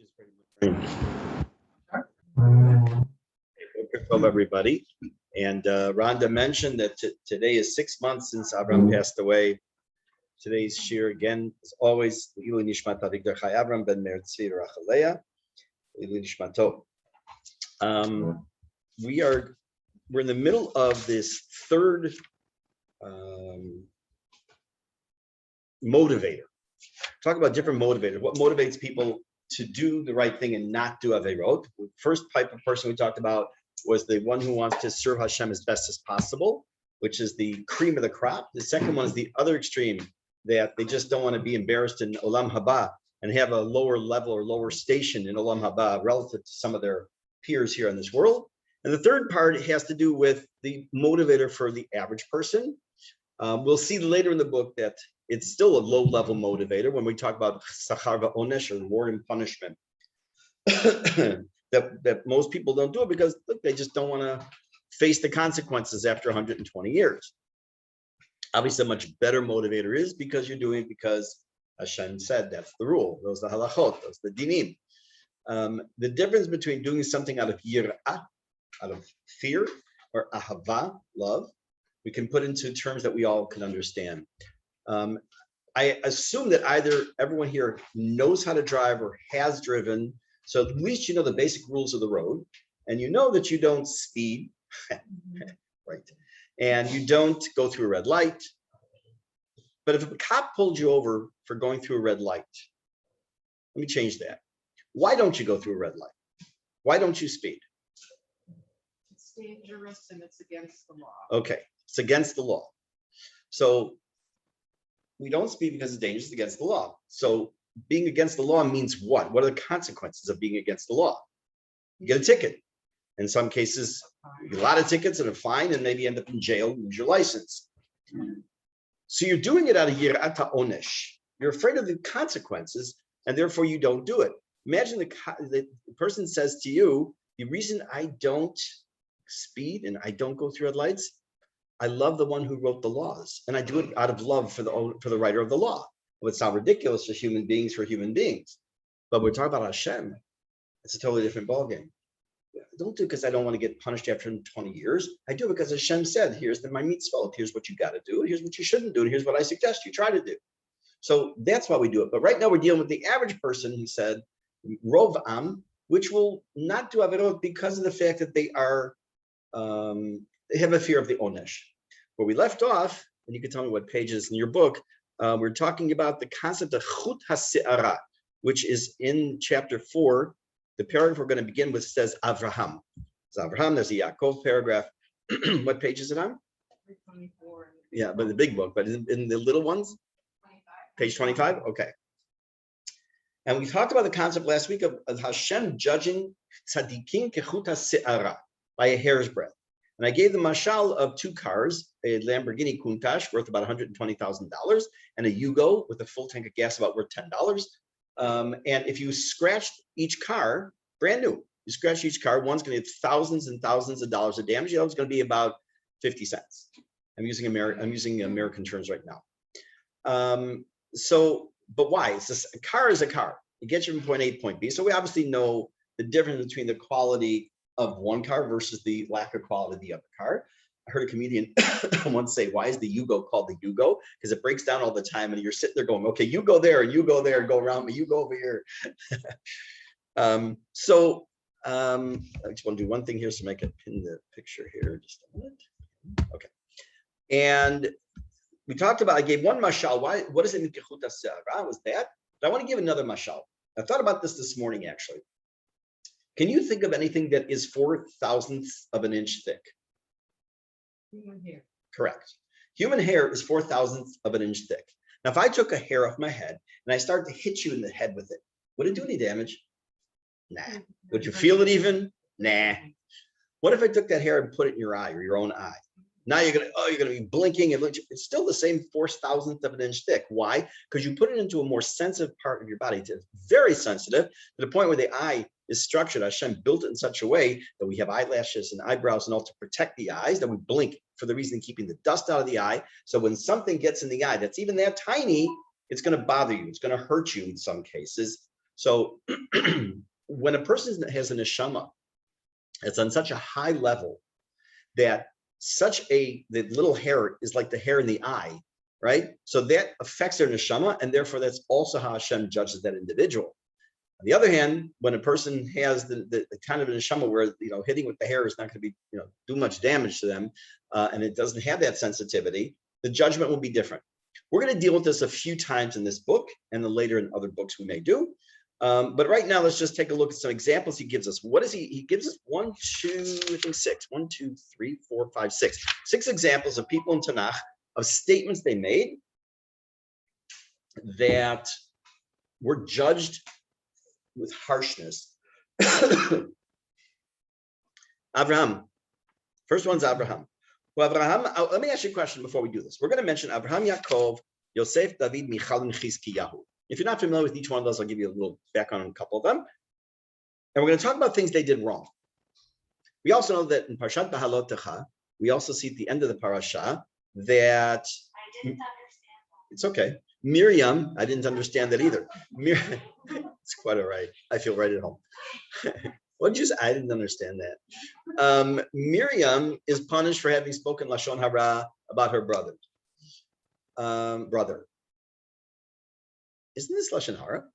is pretty much Hello, everybody. And Rhonda mentioned that today is 6 months since Avram passed away. Today's shir again, as always, Ilu Nishmat Avigdor Chai Avram ben Meir Tzvi Rachalea. Ilu Nishmato. We're in the middle of this third motivator. Talk about different motivators. What motivates people to do the right thing and not do averot? The first type of person we talked about was the one who wants to serve Hashem as best as possible, which is the cream of the crop. The second one is the other extreme, that they just don't want to be embarrassed in Olam Haba and have a lower level or lower station in Olam Haba relative to some of their peers here in this world. And the third part has to do with the motivator for the average person. We'll see later in the book that it's still a low-level motivator when we talk about sachar va'onesh, or reward and punishment. that most people don't do it because, look, they just don't want to face the consequences after 120 years. Obviously, a much better motivator is because you're doing it because Hashem said that's the rule. Those are the halachot, those are the dinim. The difference between doing something out of yirah, out of fear, or ahava, love, we can put into terms that we all can understand. I assume that either everyone here knows how to drive or has driven, so at least you know the basic rules of the road, and you know that you don't speed, right? And you don't go through a red light. But if a cop pulled you over for going through a red light, let me change that. Why don't you go through a red light? Why don't you speed? It's dangerous and it's against the law. Okay, it's against the law. So we don't speed because it's dangerous, against the law. So being against the law means what? What are the consequences of being against the law? You get a ticket. In some cases, a lot of tickets and a fine, and maybe end up in jail, lose your license. So you're doing it out of yirat ha'onesh. You're afraid of the consequences, and therefore you don't do it. Imagine the person says to you, the reason I don't speed and I don't go through red lights, I love the one who wrote the laws, and I do it out of love for the writer of the law. It would sound ridiculous for human beings, but we're talking about Hashem. It's a totally different ballgame. I don't do it because I don't want to get punished after 20 years. I do it because Hashem said, here's my mitzvot, here's what you got to do, here's what you shouldn't do, and here's what I suggest you try to do. So that's why we do it. But right now we're dealing with the average person who said, Rov Am, which will not do averot because of the fact that they are, they have a fear of the onesh. Where we left off, and you can tell me what pages in your book, we're talking about the concept of chut ha'se'ara, which is in chapter 4. The paragraph we're going to begin with says Avraham. It's Avraham, there's a Yaakov paragraph. What page is it on? 24. Yeah, but the big book, but in the little ones? 25. Page 25? Okay. And we talked about the concept last week of Hashem judging tzadikim kechut ha'se'ara, by a hair's breadth. And I gave the mashal of two cars, a Lamborghini Countach worth about $120,000, and a Yugo with a full tank of gas about worth $10. And if you scratched each car, brand new, you scratch each car, one's going to get thousands and thousands of dollars of damage. The other's going to be about 50 cents. I'm using American terms right now. But why? It's just, a car is a car. It gets you from point A to point B. So we obviously know the difference between the quality of one car versus the lack of quality of the other car. I heard a comedian once say, why is the Yugo called the Yugo? Because it breaks down all the time and you're sitting there going, okay, you go there, and go around me, you go over here. I just want to do one thing here so I can pin the picture here just a minute. Okay. And we talked about, I gave one mashal. What does it mean? Was that? But I want to give another mashal. I thought about this morning, actually. Can you think of anything that is 4/1000th of an inch thick? Human hair. Correct. Human hair is 4/1000th of an inch thick. Now, if I took a hair off my head and I started to hit you in the head with it, would it do any damage? Nah. Would you feel it even? Nah. What if I took that hair and put it in your eye or your own eye? Now you're gonna be blinking, and it's still the same 4/1000th of an inch thick. Why? Because you put it into a more sensitive part of your body. It's very sensitive to the point where the eye is structured. Hashem built it in such a way that we have eyelashes and eyebrows and all to protect the eyes, that we blink for the reason of keeping the dust out of the eye. So when something gets in the eye that's even that tiny, it's going to bother you. It's going to hurt you in some cases. So when a person has a neshama, it's on such a high level that the little hair is like the hair in the eye, right? So that affects their neshama, and therefore that's also how Hashem judges that individual. On the other hand, when a person has the kind of a neshama where hitting with the hair is not going to be do much damage to them, and it doesn't have that sensitivity, the judgment will be different. We're going to deal with this a few times in this book, and then later in other books we may do. But right now, let's just take a look at some examples he gives us. What is he? He gives us 1, 2, I think 6. 1, 2, 3, 4, 5, 6. 6 examples of people in Tanakh of statements they made that were judged with harshness. Abraham. First one's Abraham. Well, Abraham, let me ask you a question before we do this. We're going to mention Abraham, Yaakov, Yosef, David, Michal, and Chizkiyahu. If you're not familiar with each one of those, I'll give you a little background on a couple of them. And we're going to talk about things they did wrong. We also know that in Parshat Behalotecha, we also see at the end of the parasha that I didn't understand. It's okay. Miriam, I didn't understand that either. It's quite all right. I feel right at home. What did you say? I didn't understand that. Miriam is punished for having spoken Lashon Hara about her brother. Isn't this Lashon Hara?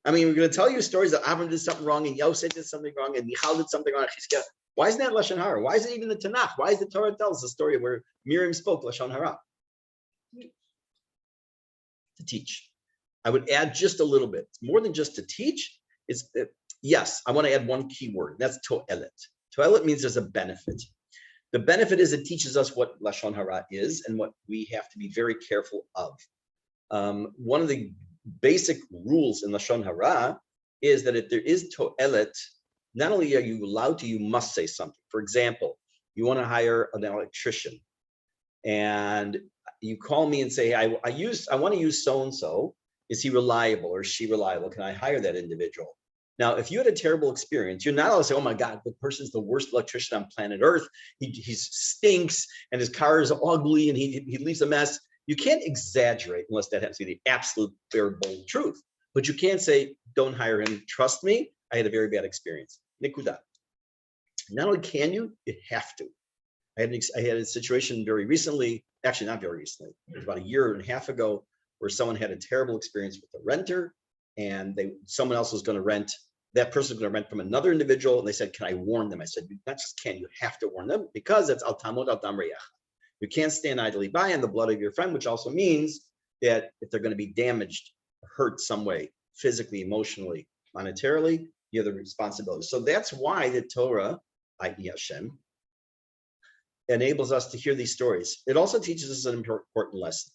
I mean, we're going to tell you stories that Avram did something wrong and Yosef did something wrong and Michal did something wrong. Why isn't that Lashon Hara? Why is it even the Tanakh? Why is the Torah tells us a story where Miriam spoke Lashon Hara? To teach. I would add just a little bit. It's more than just to teach. Yes, I want to add one key word. That's to'elet. To'elet means there's a benefit. The benefit is it teaches us what Lashon Hara is and what we have to be very careful of. One of the basic rules in Lashon Hara is that if there is to'elet, not only are you allowed to, you must say something. For example, you want to hire an electrician and you call me and say, hey, I want to use so-and-so. Is he reliable or is she reliable? Can I hire that individual? Now, if you had a terrible experience, you're not allowed to say, oh my God, the person's the worst electrician on planet Earth. He stinks and his car is ugly and he leaves a mess. You can't exaggerate unless that happens to be the absolute bare bold truth. But you can't say, don't hire him. Trust me, I had a very bad experience. Nikuda. Not only can you have to. I had a situation very recently, actually not very recently, it was about 1.5 years ago, where someone had a terrible experience with the renter, and someone else was going to rent. That person was going to rent from another individual, and they said, "Can I warn them?" I said, "You not just can, you have to warn them because it's al tamod al dam reyach. You can't stand idly by on the blood of your friend," which also means that if they're going to be damaged, hurt some way, physically, emotionally, monetarily, you have the responsibility. So that's why the Torah, i.e. Hashem, enables us to hear these stories. It also teaches us an important lesson.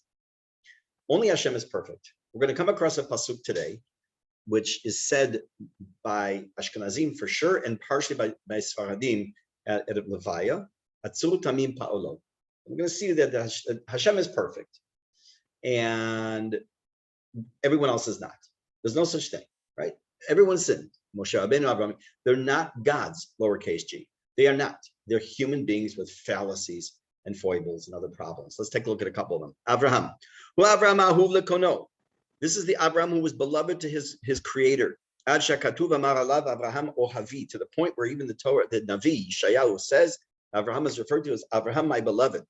Only Hashem is perfect. We're going to come across a pasuk today, which is said by Ashkenazim for sure, and partially by Sfaradim at Levaya. Atzur tamim pa'olo. We're going to see that Hashem is perfect, and everyone else is not. There's no such thing, right? Everyone sinned. Moshe Rabbeinu, Abraham. They're not gods, lowercase g. They are not. They're human beings with fallacies and foibles and other problems. Let's take a look at a couple of them. Abraham. Well, Abraham ahuv lekono. This is the Abraham who was beloved to his creator. Ad shakatuv amar alav Abraham ohavi, to the point where even the Torah, the Navi, Yeshayahu says, Abraham is referred to as Abraham, my beloved.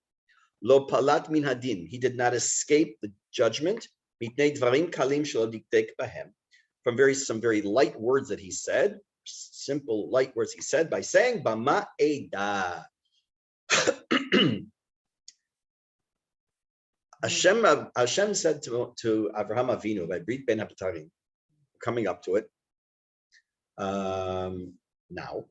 Lo palat min hadin. He did not escape the judgment. Mitnei dvarim kalim shelo diktek bahem. From some very light words that he said, simple light words he said, by saying, Bama Eda. Hashem said to Avraham Avinu by Brit Ben Habatarim, coming up to it now,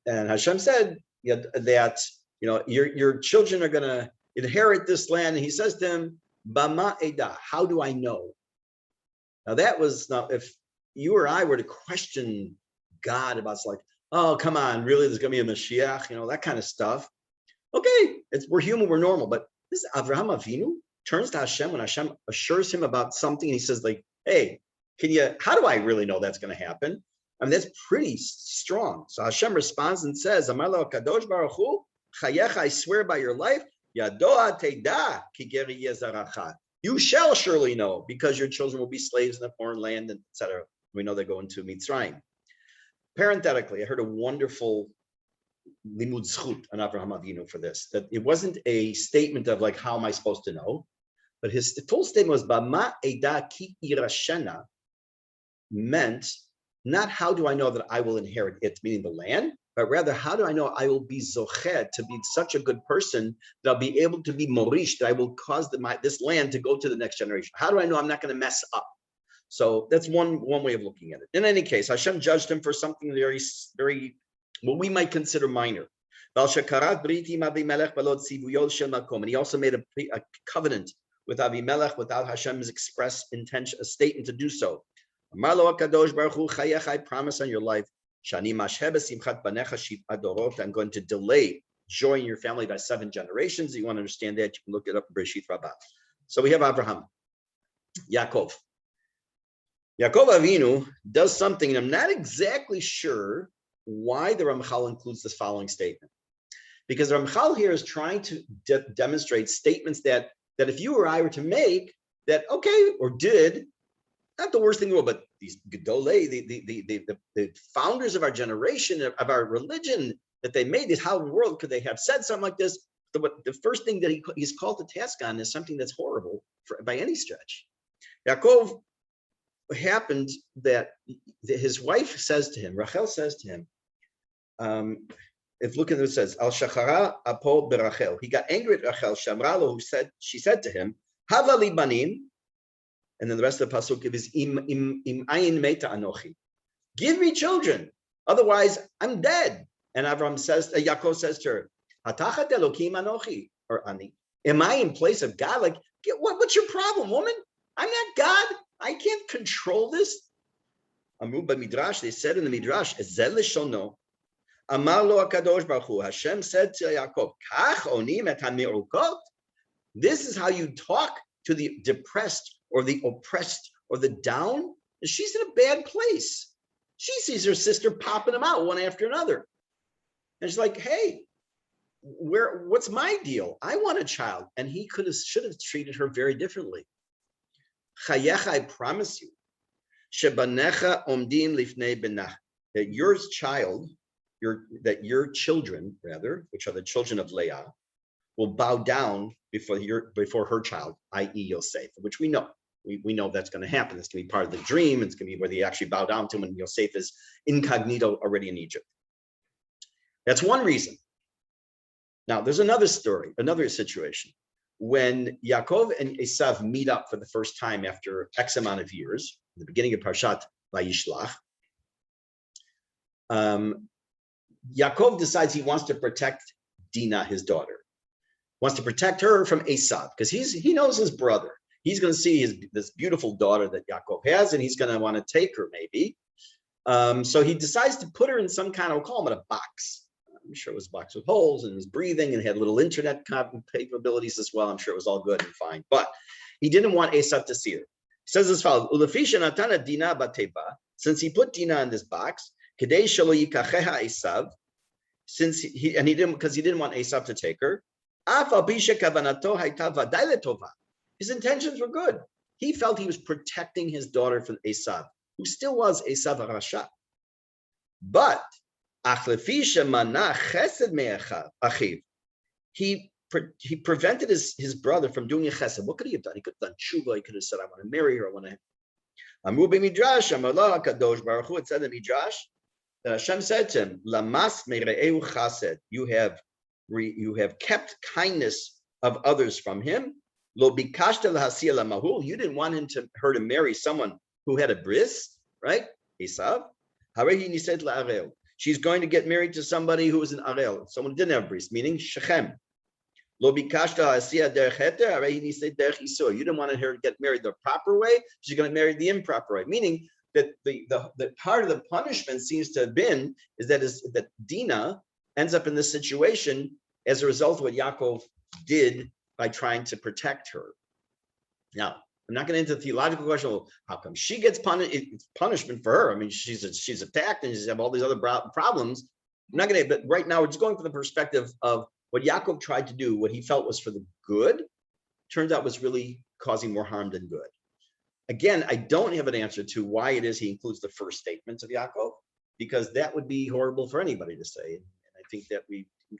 and Hashem said that your children are going to inherit this land, and he says to him, Bama Eda, how do I know? Now that was not, if you or I were to question God about like, oh, come on, really, there's going to be a Mashiach, that kind of stuff. Okay, we're human, we're normal, but this Avraham Avinu turns to Hashem when Hashem assures him about something. And he says, like, hey, how do I really know that's going to happen? I mean, that's pretty strong. So Hashem responds and says, Amar lo Kadosh Baruch Hu, Chayecha, I swear by your life, Yadoa Teda Ki Geri Yezaracha. You shall surely know, because your children will be slaves in a foreign land, and etc. We know they go into Mitzrayim. Parenthetically, I heard a wonderful limud zchut on Avraham Avinu for this, that it wasn't a statement of like, how am I supposed to know? But his full statement was, Bama eda ki irashena, meant not how do I know that I will inherit it, meaning the land, but rather how do I know I will be zochet, to be such a good person that I'll be able to be morish, that I will cause this land to go to the next generation. How do I know I'm not going to mess up? So that's one way of looking at it. In any case, Hashem judged him for something very, very, what we might consider minor. And he also made a covenant with Avimelech without Hashem's express intention, a statement to do so. Marlo HaKadosh Baruch Hu, Chayech, I promise on your life, Shani Mashhe b'simchat banecha shiv'at dorot, I'm going to delay joy in your family by 7 generations. If you want to understand that, you can look it up in Bereshit Rabbah. So we have Abraham, Yaakov. Yaakov Avinu does something, and I'm not exactly sure why the Ramchal includes this following statement. Because the Ramchal here is trying to demonstrate statements that if you or I were to make, that okay, or did, not the worst thing in the world, but these Gedolei, the founders of our generation, of our religion, that they made this, how in the world could they have said something like this? The first thing that he's called to task on is something that's horrible by any stretch. Yaakov, happened that his wife says to him, Rachel says to him, if look at it says, Al Shachara Apo Berachel. He got angry at Rachel, Shamralo, she said to him, Hava li banim, and then the rest of the pasuk is im ayin meta anochi. Give me children, otherwise I'm dead. And Yaakov says to her, Hatachat Elokim anochi, or ani. Am I in place of God? Like, what's your problem, woman? I'm not God. I can't control this. Amru b'midrash, they said in the midrash, Ezel lishono. Amar lo HaKadosh Baruch Hu, Hashem said to Yaakov, Kach onim et hami'ukot. This is how you talk to the depressed or the oppressed or the down. She's in a bad place. She sees her sister popping them out one after another. And she's like, hey, what's my deal? I want a child. And he should have treated her very differently. Chayecha, I promise you, shebanecha omdim lifnei benach, that your children, rather, which are the children of Leah, will bow down before her child, i.e. Yosef, which we know. We know that's going to happen. It's going to be part of the dream. It's going to be where they actually bow down to him, and Yosef is incognito already in Egypt. That's one reason. Now, there's another story, another situation. When Yaakov and Esav meet up for the first time after X amount of years, in the beginning of Parshat Vayishlach, Yaakov decides he wants to protect Dinah, his daughter. Wants to protect her from Esav, because he knows his brother. He's going to see this beautiful daughter that Yaakov has, and he's going to want to take her, maybe. So he decides to put her in some kind of, we'll call it a box. I'm sure it was a box with holes, and it was breathing, and had little internet capabilities as well. I'm sure it was all good and fine. But he didn't want Esav to see her. He says as follows, since he put Dinah in this box, Esav, since he didn't want Esav to take her, his intentions were good. He felt he was protecting his daughter from Esav, who still was Esav Rasha. But he prevented his brother from doing a chesed. What could he have done? He could have done tshuva. He could have said, I want to marry her. I want to. Amru b'midrash, Amallah Kadosh Baruch Hu. It said in Midrash that Hashem said to him, Lamas me're'eu chesed. You have kept kindness of others from him. Lo bikashta lahasiya lamahul. You didn't want her to marry someone who had a bris, right? Esav. Harehi nised la'arel. She's going to get married to somebody who was an arel, someone who didn't have a bris, meaning Shechem. Lo bikashta lahasiya derech heter. Harehi nised derech isur. You didn't want her to get married the proper way. She's going to marry the improper way, meaning that the part of the punishment seems to have been that Dinah ends up in this situation as a result of what Yaakov did by trying to protect her. Now, I'm not going into the theological question. Well, how come she gets punished? It's punishment for her. I mean, she's attacked and she's have all these other problems. I'm not going to. But right now, we're just going from the perspective of what Yaakov tried to do, what he felt was for the good. Turns out was really causing more harm than good. Again, I don't have an answer to why it is he includes the first statements of Yaakov, because that would be horrible for anybody to say. And I think that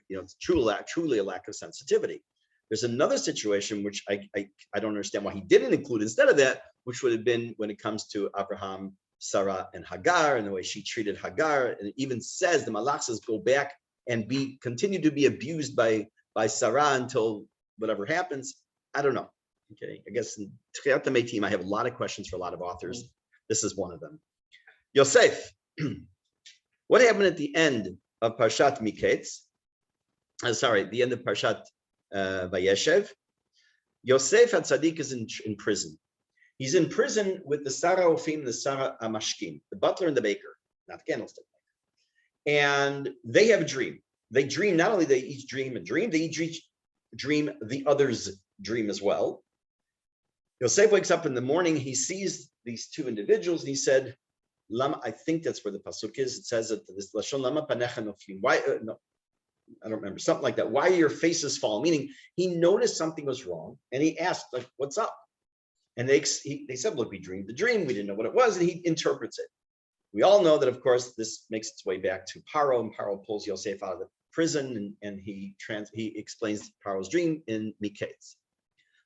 it's truly a lack of sensitivity. There's another situation which I don't understand why he didn't include instead of that, which would have been when it comes to Abraham, Sarah, and Hagar, and the way she treated Hagar. And it even says the Malach says go back and continue to be abused by Sarah until whatever happens. I don't know. Okay, I guess in Tchiyat HaMeitim, I have a lot of questions for a lot of authors. This is one of them. Yosef, what happened at the end of Parshat Miketz? The end of Parshat Vayeshev. Yosef HaTzadik is in prison. He's in prison with the Sarah Ofim, the Sarah Amashkim, the butler and the baker, not the candlestick maker. And they have a dream. They dream, not only they each dream a dream, they each dream the other's dream as well. Yosef wakes up in the morning, he sees these two individuals, and he said, Lama, I think that's where the pasuk is. It says that this Lashon Lama Panecha Noflim. Why? No, I don't remember, something like that. Why are your faces fall? Meaning he noticed something was wrong, and he asked, like, what's up? And they said, look, we dreamed the dream. We didn't know what it was, and he interprets it. We all know that, of course, this makes its way back to Paro, and Paro pulls Yosef out of the prison, and he explains Paro's dream in Miketz.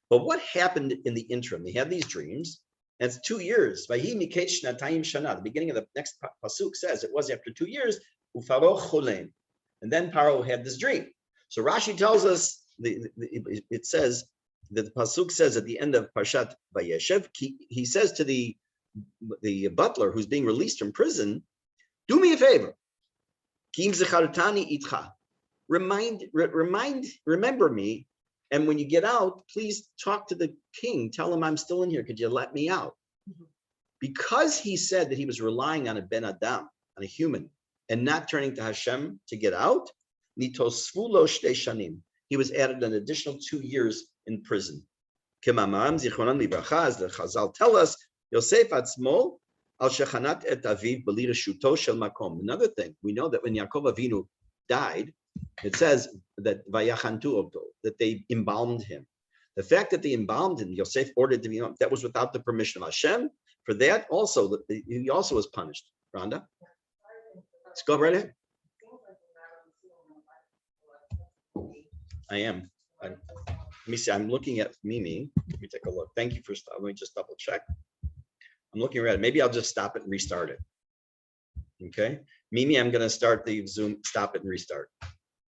But what happened in the interim? They had these dreams, and it's 2 years. Vahi Miketz Shnatayim Shana. The beginning of the next pasuk says it was after 2 years. Ufaro Cholem, and then Paro had this dream. So Rashi tells us it says that the pasuk says at the end of Parshat Vayeshev, he says to the butler who's being released from prison, do me a favor. Kim zechartani itcha. Remember me. And when you get out, please talk to the king. Tell him I'm still in here. Could you let me out? Mm-hmm. Because he said that he was relying on a ben adam, on a human, and not turning to Hashem to get out, nitosfu lo shtei shanim. He was added an additional 2 years in prison. Kemamam zichronan libracha, as the Chazal tell us, Yosef atzmo al shechanat et aviv b'li reshuto shel makom. Another thing, we know that when Yaakov Avinu died, it says that vayachantu obto, that they embalmed him. The fact that they embalmed him, Yosef ordered to be, that was without the permission of Hashem. For that also, he also was punished. Rhonda? Let's go right ahead. I am. Let me see. I'm looking at Mimi. Let me take a look. Thank you for. Let me just double check. I'm looking at it. Maybe I'll just stop it and restart it. Okay, Mimi, I'm going to start the Zoom. Stop it and restart.